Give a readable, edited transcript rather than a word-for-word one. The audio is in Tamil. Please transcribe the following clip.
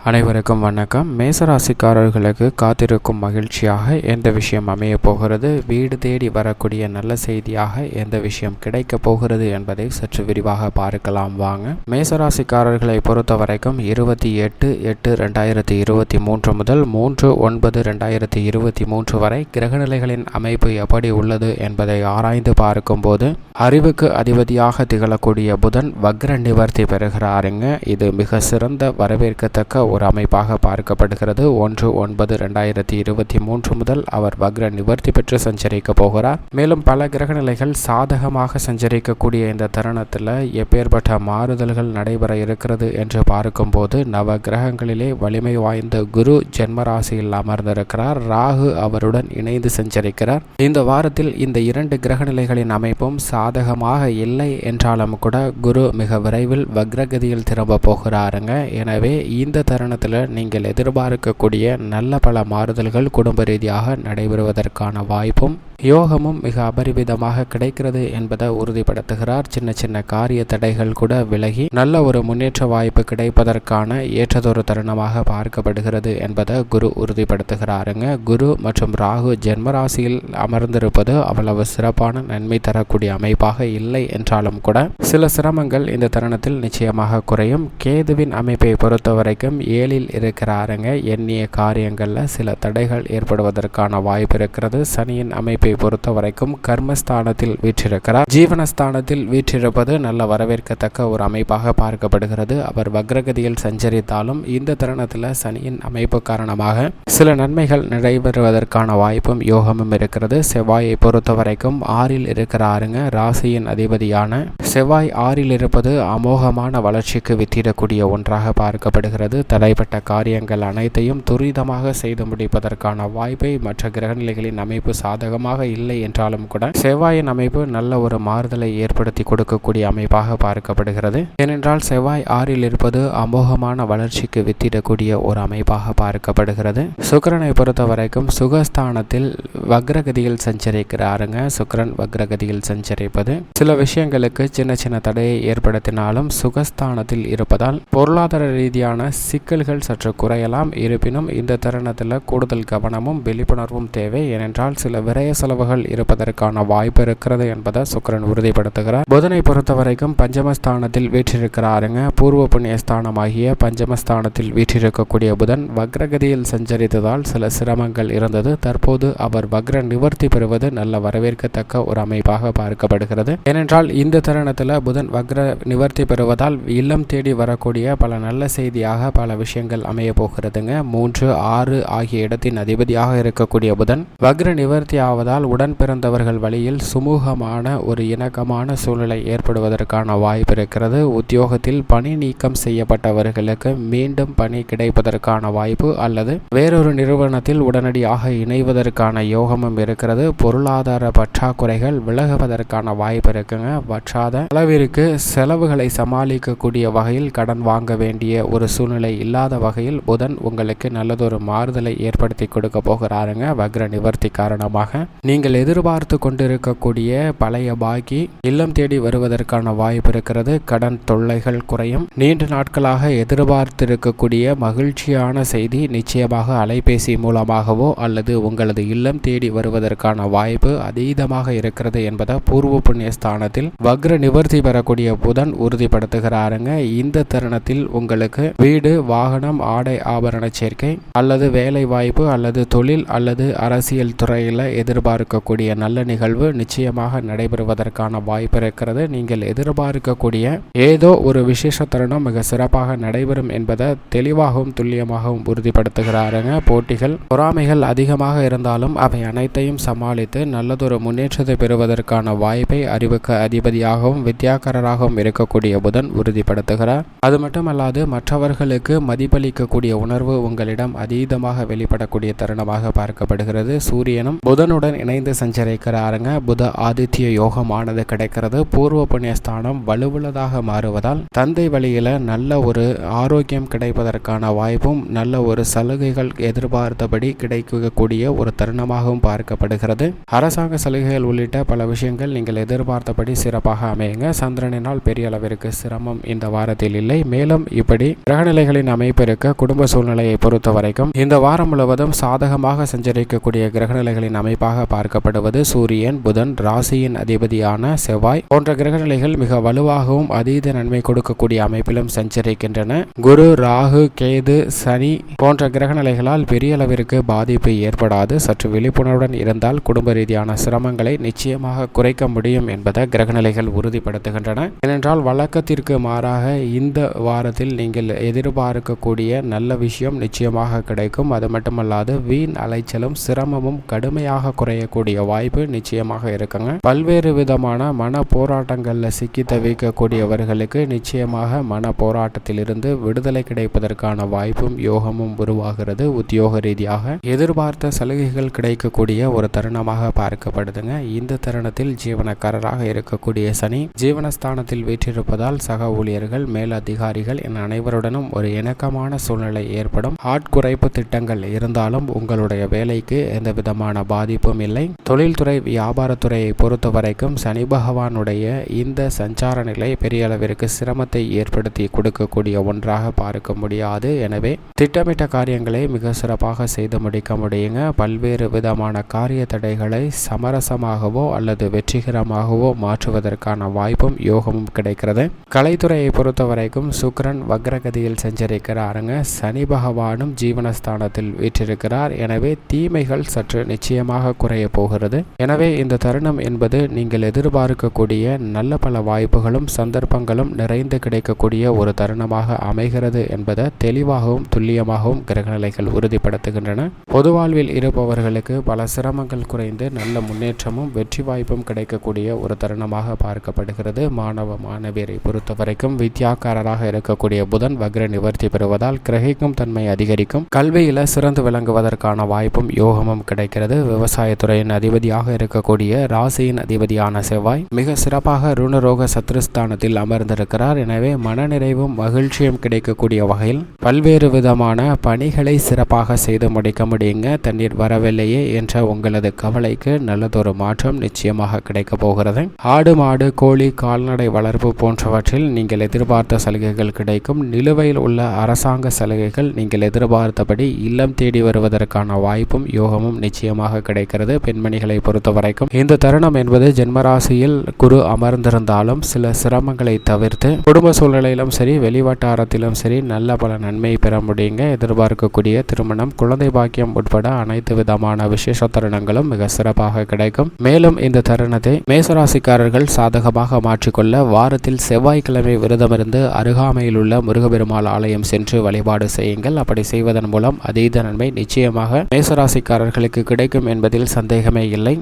அனைவருக்கும் வணக்கம். மேசராசிக்காரர்களுக்கு காத்திருக்கும் மகிழ்ச்சியாக எந்த விஷயம் அமைய போகிறது, வீடு தேடி வரக்கூடிய நல்ல செய்தியாக எந்த விஷயம் கிடைக்க போகிறது என்பதை சற்று விரிவாக பார்க்கலாம் வாங்க. மேசராசிக்காரர்களை பொறுத்த வரைக்கும் 28/8/2023 முதல் 3/9/2023 வரை கிரகநிலைகளின் அமைப்பு எப்படி உள்ளது என்பதை ஆராய்ந்து பார்க்கும் போது அறிவுக்கு அதிபதியாக திகழக்கூடிய புதன் வக்ர நிவர்த்தி பெறுகிறாருங்க. இது மிக சிறந்த வரவேற்கத்தக்க ஒரு அமைப்பாக பார்க்கப்படுகிறது. 1/9/2023 முதல் அவர் வக்ர நிவர்த்தி பெற்று சஞ்சரிக்க போகிறார். மேலும் பல கிரகநிலைகள் சாதகமாக சஞ்சரிக்கக்கூடிய இந்த தருணத்தில் எப்பேற்பட்ட மாறுதல்கள் நடைபெற இருக்கிறது என்று பார்க்கும்போது நவ கிரகங்களிலே வலிமை வாய்ந்த குரு ஜென்மராசியில் அமர்ந்திருக்கிறார். ராகு அவருடன் இணைந்து சஞ்சரிக்கிறார். இந்த வாரத்தில் இந்த இரண்டு கிரகநிலைகளின் அமைப்பும் சாதகமாக இல்லை என்றாலும் கூட குரு மிக விரைவில் வக்ரகதியில் திரும்ப போகிறாருங்க. எனவே இந்த தருணத்தில் நீங்கள் எதிர்பார்க்கக்கூடிய நல்ல பல மாறுதல்கள் குடும்ப ரீதியாக நடைபெறுவதற்கான வாய்ப்பும் யோகமும் மிக அபரிவிதமாக கிடைக்கிறது என்பதை உறுதிப்படுத்துகிறார். சின்ன சின்ன காரிய தடைகள் கூட விலகி நல்ல ஒரு முன்னேற்ற வாய்ப்பு கிடைப்பதற்கான ஏற்றதொரு தருணமாக பார்க்கப்படுகிறது என்பதை குரு உறுதிப்படுத்துகிறாருங்க. குரு மற்றும் ராகு ஜென்மராசியில் அமர்ந்திருப்பது அவ்வளவு சிறப்பான நன்மை தரக்கூடிய அமைப்பாக இல்லை என்றாலும் கூட சில சிரமங்கள் இந்த தருணத்தில் நிச்சயமாக குறையும். கேதுவின் அமைப்பை பொறுத்த வரைக்கும் 7ல் இருக்கிறாருங்க. எண்ணிய காரியங்களில் சில தடைகள் ஏற்படுவதற்கான வாய்ப்பு இருக்கிறது. சனியின் அமைப்பை பொறுத்த வரைக்கும் கர்மஸ்தானத்தில் வீற்றிருக்கிறார். ஜீவனஸ்தானத்தில் வீற்றிருப்பது நல்ல வரவேற்கத்தக்க ஒரு அமைப்பாக பார்க்கப்படுகிறது. அவர் வக்ரகதியில் சஞ்சரித்தாலும் இந்த தருணத்தில் சனியின் அமைப்பு காரணமாக சில நன்மைகள் நடைபெறுவதற்கான வாய்ப்பும் யோகமும் இருக்கிறது. செவ்வாயை பொறுத்த வரைக்கும் 6ல் இருக்கிறாருங்க. ராசியின் அதிபதியான செவ்வாய் 6ல் இருப்பது அமோகமான வளர்ச்சிக்கு வித்திடக்கூடிய ஒன்றாக பார்க்கப்படுகிறது. தடைப்பட்ட காரியங்கள் அனைத்தையும் துரிதமாக செய்து முடிப்பதற்கான வாய்ப்பை மற்ற கிரகநிலைகளின் அமைப்பு சாதகமாக இல்லை என்றாலும் கூட செவ்வாயின் அமைப்பு நல்ல ஒரு மாறுதலை ஏற்படுத்தி கொடுக்கக்கூடிய அமைப்பாக பார்க்கப்படுகிறது. ஏனென்றால் செவ்வாய் 6ல் இருப்பது அமோகமான வளர்ச்சிக்கு வித்திடக்கூடிய ஒரு அமைப்பாக பார்க்கப்படுகிறது. சுக்கிரனை பொறுத்த வரைக்கும் சுகஸ்தானத்தில் வக்ரகதியில் சஞ்சரிக்கிறாருங்க. சுக்கிரன் வக்ரகதியில் சஞ்சரிப்பது சில விஷயங்களுக்கு சின்ன சின்ன தடையை ஏற்படுத்தினாலும் சுகஸ்தானத்தில் இருப்பதால் பொருளாதார ரீதியான சிக்கல்கள் சற்று குறையலாம். இருப்பினும் இந்த தருணத்தில் கூடுதல் கவனமும் விழிப்புணர்வும் தேவை. ஏனென்றால் சில விரய செலவுகள் இருப்பதற்கான வாய்ப்பு இருக்கிறது என்பதை சுக்கிரன் உறுதிப்படுத்துகிறார். புதனை பொறுத்த வரைக்கும் பஞ்சமஸ்தானத்தில் வீற்றிருக்கிறாருங்க. பூர்வ புண்ணிய ஸ்தானமாகிய பஞ்சமஸ்தானத்தில் வீற்றிருக்கக்கூடிய புதன் வக்ரகதியில் சஞ்சரித்ததால் சில சிரமங்கள் இருந்தது. தற்போது அவர் வக்ர நிவர்த்தி பெறுவது நல்ல வரவேற்கத்தக்க ஒரு அமைப்பாக பார்க்கப்படுகிறது. ஏனென்றால் இந்த தருணத்தில் புதன் வக்ர நிவர்த்தி பெறுவதால் இல்லம் தேடி வரக்கூடிய பல நல்ல செய்தியாக பல விஷயங்கள் அமைய போகிறதுங்க. 3, 6 ஆகிய இடத்தின் அதிபதியாக இருக்கக்கூடிய புதன் வக்ர நிவர்த்தி ஆவதால் உடன் பிறந்தவர்கள் வழியில் சுமூகமான ஒரு இணக்கமான சூழ்நிலை ஏற்படுவதற்கான வாய்ப்பு இருக்கிறது. உத்தியோகத்தில் பணி நீக்கம் செய்யப்பட்டவர்களுக்கு மீண்டும் பணி கிடைப்பதற்கான வாய்ப்பு அல்லது வேறொரு நிறுவனத்தில் உடனடியாக இணைவதற்கான யோகமும் இருக்கிறது. பொருளாதார பற்றாக்குறைகள் விலகுவதற்கான வாய்ப்பு இருக்குங்க. வற்றாத அளவிற்கு செலவுகளை சமாளிக்கக்கூடிய வகையில் கடன் வாங்க வேண்டிய ஒரு சூழ்நிலை இல்லாத வகையில் புதன் உங்களுக்கு நல்லதொரு மாறுதலை ஏற்படுத்தி கொடுக்க போகிறாருங்க. வக்ர நிவர்த்தி காரணமாக நீங்கள் எதிர்பார்த்து கொண்டிருக்கக்கூடிய பழைய பாக்கி இல்லம் தேடி வருவதற்கான வாய்ப்பு இருக்கிறது. கடன் தொல்லைகள் குறையும். நீண்ட நாட்களாக எதிர்பார்த்திருக்கக்கூடிய மகிழ்ச்சியான செய்தி நிச்சயமாக அலைபேசி மூலமாகவோ அல்லது உங்களது இல்லம் தேடி வருவதற்கான வாய்ப்பு அதீதமாக இருக்கிறது என்பதை பூர்வ புண்ணிய ஸ்தானத்தில் வக்ர நிவர்த்தி பெறக்கூடிய புதன் உறுதிப்படுத்துகிறாருங்க. இந்த தருணத்தில் உங்களுக்கு வீடு, வாகனம், ஆடை ஆபரண சேர்க்கை அல்லது வேலை வாய்ப்பு அல்லது தொழில் அல்லது அரசியல் துறையில் எதிர்பார்க்கக்கூடிய நல்ல நிகழ்வு நிச்சயமாக நடைபெறுவதற்கான வாய்ப்பு இருக்கிறது. நீங்கள் எதிர்பார்க்கக்கூடிய ஏதோ ஒரு விசேஷ தருணம் மிக சிறப்பாக நடைபெறும் என்பதை தெளிவாகவும் துல்லியமாகவும் உறுதிப்படுத்துகிறாருங்க. போட்டிகள், பொறாமைகள் அதிகமாக இருந்தாலும் அவை அனைத்தையும் சமாளித்து நல்லதொரு முன்னேற்றத்தை பெறுவதற்கான வாய்ப்பை அறிவுக்கு அதிபதியாகவும் வித்யாகரராகவும் இருக்கக்கூடிய புதன் உறுதிப்படுத்துகிறார். அது மட்டுமல்லாது மற்றவர்களுக்கு மதிப்பளிக்கக்கூடிய உணர்வு உங்களிடம் அதீதமாக வெளிப்படக்கூடிய தருணமாக பார்க்கப்படுகிறது. சூரியனும் புதனுடன் இணைந்து சஞ்சரிக்கிறாருங்க. புத ஆதித்ய யோகமானது கிடைக்கிறது. பூர்வ புண்ணிய ஸ்தானம் வலுவுள்ளதாக மாறுவதால் தந்தை வழியில நல்ல ஒரு ஆரோக்கியம் கிடைப்பதற்கான வாய்ப்பும் நல்ல ஒரு சலுகைகள் எதிர்பார்த்தபடி கிடைக்கக்கூடிய ஒரு தருணமாகவும் பார்க்கப்படுகிறது. அரசாங்க சலுகைகள் உள்ளிட்ட பல விஷயங்கள் நீங்கள் எதிர்பார்த்தபடி சிறப்பாக அமைய அமையுங்க. சந்திரனினால் பெரிய அளவிற்கு சிரமம் இந்த வாரத்தில் இல்லை. மேலும் இப்படி கிரகநிலைகளின் அமைப்பு இருக்க குடும்ப சூழ்நிலையை பொறுத்த வரைக்கும் இந்த வாரம் முழுவதும் சாதகமாக சஞ்சரிக்கக்கூடிய கிரகநிலைகளின் அமைப்பாக பார்க்கப்படுவது சூரியன், புதன், ராசியின் அதிபதியான செவ்வாய் போன்ற கிரகநிலைகள் மிக வலுவாகவும் அதீத நன்மை கொடுக்கக்கூடிய அமைப்பிலும் சஞ்சரிக்கின்றன. குரு, ராகு, கேது, சனி போன்ற கிரகநிலைகளால் பெரிய அளவிற்கு பாதிப்பு ஏற்படாது. சற்று விழிப்புணர்வுடன் இருந்தால் குடும்ப ரீதியான சிரமங்களை நிச்சயமாக குறைக்க முடியும் என்பதை கிரகநிலைகள் உறுதிப்படுத்துகின்றன. ஏனென்றால் வழக்கத்திற்கு மாறாக இந்த வாரத்தில் நீங்கள் எதிர்பார்க்கக்கூடிய நல்ல விஷயம் நிச்சயமாக கிடைக்கும். அது மட்டுமல்லாது வீண் அலைச்சலும் சிரமமும் கடுமையாக குறையக்கூடிய வாய்ப்பு நிச்சயமாக இருக்குங்க. பல்வேறு விதமான மன போராட்டங்களில் சிக்கி தவிக்கக்கூடியவர்களுக்கு நிச்சயமாக மன போராட்டத்திலிருந்து விடுதலை கிடைப்பதற்கான வாய்ப்பும் யோகமும் உருவாகிறது. உத்தியோக ரீதியாக எதிர்பார்த்த சலுகைகள் கிடைக்கக்கூடிய ஒரு தருணமாக பார்க்கப்படுதுங்க. இந்த தருணத்தில் ஜீவனக்காரராக இருக்கக்கூடிய சனி ஜீவனஸ்தானத்தில் வீற்றிருப்பதால் சக ஊழியர்கள், மேல் அதிகாரிகள் என அனைவருடனும் ஒரு இணக்கமான சூழ்நிலை ஏற்படும். ஆட்குறைப்பு திட்டங்கள் இருந்தாலும் உங்களுடைய வேலைக்கு எந்த விதமான பாதிப்பும் இல்லை. தொழில்துறை, வியாபாரத்துறையை பொறுத்த வரைக்கும் சனி பகவானுடைய இந்த சஞ்சார நிலை பெரிய அளவிற்கு சிரமத்தை ஏற்படுத்தி கொடுக்கக்கூடிய ஒன்றாக பார்க்க முடியாது. எனவே திட்டமிட்ட காரியங்களை மிக சிறப்பாக செய்து முடிக்க முடியுங்க. பல்வேறு விதமான காரிய தடைகளை சமரசமாகவோ அல்லது வெற்றிகரமாகவோ மாற்றுவதற்கான வாய்ப்பும் யோகமும் கிடைக்கிறது. கலைத்துறையை பொறுத்த வரைக்கும் சுக்கிரன் வக்ரகதியில் சஞ்சரிக்கிறாருங்க. சனி பகவானும் ஜீவனஸ்தானத்தில் வீற்றிருக்கிறார். எனவே தீமைகள் சற்று நிச்சயமாக குறைய போகிறது. எனவே இந்த தருணம் என்பது நீங்கள் எதிர்பார்க்கக்கூடிய நல்ல பல வாய்ப்புகளும் சந்தர்ப்பங்களும் நிறைந்து கிடைக்கக்கூடிய ஒரு தருணமாக அமைகிறது என்பதை தெளிவாகவும் துல்லியமாகவும் கிரகநிலைகள் உறுதிப்படுத்துகின்றன. பொது வாழ்வில் இருப்பவர்களுக்கு பல சிரமங்கள் குறைந்து நல்ல முன்னேற்றமும் வெற்றி வாய்ப்பும் கிடைக்கக்கூடிய ஒரு தருணமாக பார்க்கப்படுகிறது. மாணவ மாணவியரை பொறுத்த வரைக்கும் வித்யாக்காரராக இருக்கக்கூடிய புதன் வக்ர நிவர்த்தி பெறுவதால் கிரகிக்கும் தன்மை அதிகரிக்கும். கல்வியில சிறந்து விளங்குவதற்கான வாய்ப்பும் யோகமும் கிடைக்கிறது. விவசாயத்துறையின் அதிபதியாக இருக்கக்கூடிய ராசியின் அதிபதியான செவ்வாய் மிக சிறப்பாக ருணரோக சத்ருஸ்தானத்தில் அமர்ந்திருக்கிறார். எனவே மனநிறைவும் மகிழ்ச்சியும் கிடைக்கக்கூடிய வகையில் பல்வேறு விதமான பணிகளை சிறப்பாக செய்து முடிக்க முடியுங்க. தண்ணீர் வரவில்லையே என்ற உங்களது கவலைக்கு நல்லதொரு மாற்றம் நிச்சயமாக கிடைக்க போகிறது. ஆடு, மாடு, கோழி, கால்நடை வளர்ப்பு போன்றவற்றில் நீங்கள் எதிர்பார்த்த சலுகைகள் கிடைக்கும். நிலுவையில் உள்ள அரசாங்க சலுகைகள் நீங்கள் எதிர்பார்த்தபடி இல்லம் தேடி வருவதற்கான வாய்ப்பும் யோகமும் நிச்சயமாக கிடைக்கிறது. பெண்மணிகளை பொறுத்த வரைக்கும் இந்த தருணம் என்பது ஜென்மராசியில் குரு அமர்ந்திருந்தாலும் சில சிரமங்களை தவிர்த்து குடும்ப சூழ்நிலையிலும் சரி, வெளிவட்டாரத்திலும் சரி நல்ல பல நன்மை பெற முடியுங்க. எதிர்பார்க்கக்கூடிய திருமணம், குழந்தை பாக்கியம் உட்பட அனைத்து விதமான விசேஷ தருணங்களும் மிக சிறப்பாக கிடைக்கும். மேலும் இந்த தருணத்தை மேசராசிக்காரர்கள் சாதகமாக மாற்றிக்கொள்ள வாரத்தில் செவ்வாய்க்கிழமை விரதமிருந்து அருகாமையில் உள்ள முருகப்பெருமாள் ஆலயம் சென்று வழிபாடு செய்யுங்கள். அப்படி செய்வதன் மூலம் அதீத நன்மை நிச்சயமாக மேசராசிக்காரர்களுக்கு கிடைக்கும் என்பதில் சந்தேகமே இல்லை.